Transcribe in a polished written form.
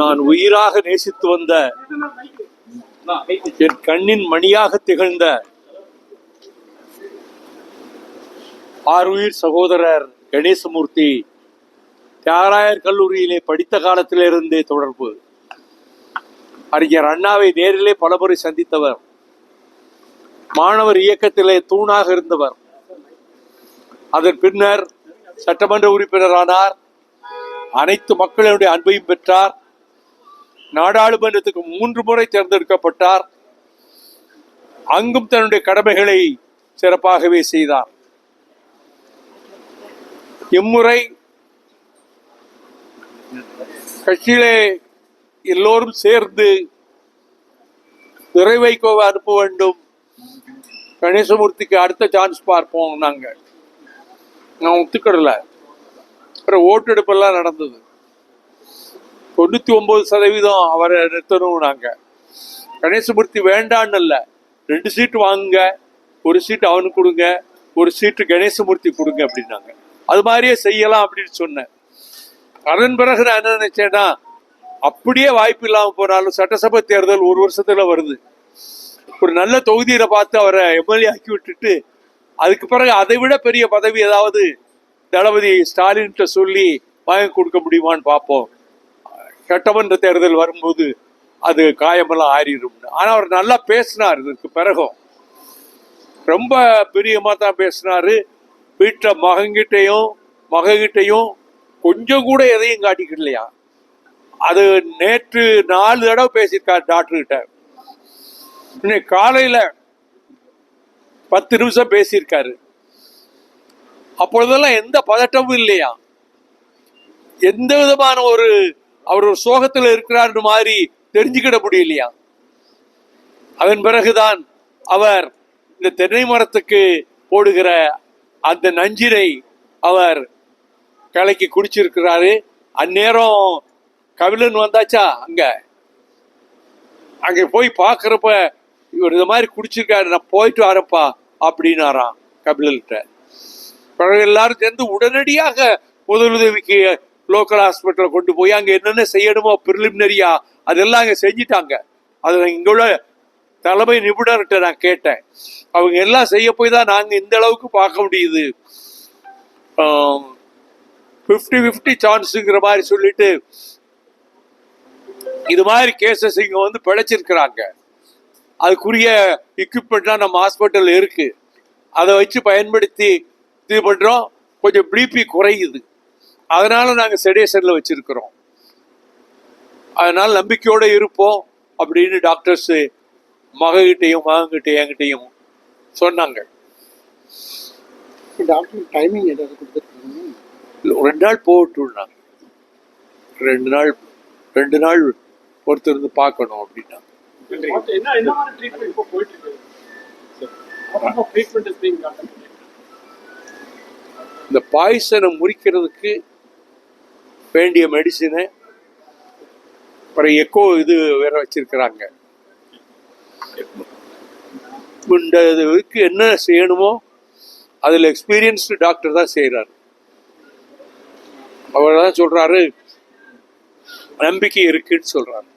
நான் உயிராக நேசித்து வந்த என் கண்ணின் மணியாக திகழ்ந்த ஆறுயிர் சகோதரர் கணேசமூர்த்தி தியாகராயர் கல்லூரியிலே படித்த காலத்திலிருந்தே தொடர்பு. அறிஞர் அண்ணாவை நேரிலே பலமுறை சந்தித்தவர். மாணவர் இயக்கத்திலே தூணாக இருந்தவர். அதன் பின்னர் சட்டமன்ற உறுப்பினரானார். அனைத்து மக்களுடைய அன்பையும் பெற்றார். நாடாளுமன்றத்துக்கு 3 முறை தேர்ந்தெடுக்கப்பட்டார். அங்கும் தன்னுடைய கடமைகளை சிறப்பாகவே செய்தார். இம்முறை கட்சியிலே எல்லோரும் சேர்ந்து துரை வைகோவை அனுப்ப வேண்டும், கணேசமூர்த்திக்கு அடுத்த சான்ஸ் பார்ப்போம். நான் ஒத்துக்கிடல. அப்புறம் ஓட்டெடுப்பெல்லாம் நடந்தது. 99% அவரை நிறுத்தணும். கணேசமூர்த்தி வேண்டான்னு இல்லை, 2 சீட்டு வாங்குங்க, 1 சீட்டு அவனுக்கு கொடுங்க, 1 சீட்டு கணேசமூர்த்தி கொடுங்க அப்படின்னாங்க. அது மாதிரியே செய்யலாம் அப்படின்னு சொன்னேன். அதன் பிறகு நான் என்ன நினைச்சேன்னா, அப்படியே வாய்ப்பு இல்லாமல் போனாலும் சட்டசபை தேர்தல் 1 வருஷத்துல வருது. ஒரு நல்ல தொகுதியில பார்த்து அவரை எம்எல்ஏ ஆக்கி விட்டுட்டு அதுக்கு பிறகு அதை விட பெரிய பதவி ஏதாவது தளபதி ஸ்டாலின் சொல்லி வாங்கி கொடுக்க முடியுமான்னு பார்ப்போம். சட்டமன்ற தேர்தல் வரும்போது அது காயமெல்லாம் ஆறிடும். ஆனா அவர் நல்லா பேசினார். இதற்கு பிறகும் ரொம்ப பிரியமா தான் பேசினாரு. வீட்டில் மகங்கிட்டையும் கொஞ்சம் கூட எதையும் காட்டிக்கலையா. அது நேற்று 4 தடவை பேசியிருக்காரு டாக்டர் கிட்ட. இன்னைக்கு காலையில 10 நிமிஷம் பேசியிருக்காரு. அப்பொழுதெல்லாம் எந்த பதட்டமும் இல்லையா, எந்த விதமான அவர் ஒரு சோகத்தில் இருக்கிறார் மாதிரி தெரிஞ்சுக்கிட முடியலையா. அதன் பிறகுதான் அவர் இந்த தென்னை மரத்துக்கு போடுகிற அந்த நஞ்சினை அவர் கலக்கி குடிச்சிருக்கிறாரு. அந்நேரம் கபிலன் வந்தாச்சா, அங்க போய் பாக்குறப்ப இவர் இந்த மாதிரி குடிச்சிருக்காரு, நான் போயிட்டு வரப்பா அப்படின்னாராம் கபிலன்கிட்ட. பிறகு எல்லாரும் சேர்ந்து உடனடியாக முதலுதவிக்கு லோக்கல் ஹாஸ்பிட்டல கொண்டு போய் அங்க என்னென்ன செய்யணுமோ பிரிலிமினரியா அதெல்லாம் அங்க செஞ்சிட்டாங்க. அது இங்க உள்ள தலைமை நிபுணர்கிட்ட நான் கேட்டேன். அவங்க எல்லாம் செய்ய போய் தான் நாங்க இந்த அளவுக்கு பார்க்க முடியுது. 50-50 சான்ஸுங்கிற மாதிரி சொல்லிட்டு இது மாதிரி கேசஸ் இங்க வந்து பிழைச்சிருக்கிறாங்க. அதுக்குரிய எக்யூப்மெண்ட்லாம் நம்ம ஹாஸ்பிட்டல் இருக்கு. அதை வச்சு பயன்படுத்தி இது பண்றோம். கொஞ்சம் பிபி குறையுது, அதனால நாங்க செடேஷன்ல வச்சிருக்கிறோம். அதனால நம்பிக்கையோட இருப்போம் அப்படின்னு டாக்டர்ஸ் மகன்கிட்டையும் என்கிட்டையும் சொன்னாங்க. டாக்டர் டைமிங் ஏதாவது கொடுத்துருக்காங்க? 2 நாள் போட்டுனாங்க. 2 நாள் ஒருத்தர் இருந்து பார்க்கணும் அப்படின்னா. இந்த பாய்சனை முறிக்கிறதுக்கு வேண்டிய மெடிசினை அப்புறம் எக்கோ இது வேற வச்சிருக்கிறாங்க. இந்த இதுக்கு என்ன செய்யணுமோ அதுல எக்ஸ்பீரியன்ஸ்டு டாக்டர் தான் செய்யறாரு. அவர் தான் சொல்றாரு, நம்பிக்கை இருக்குன்னு சொல்றாரு.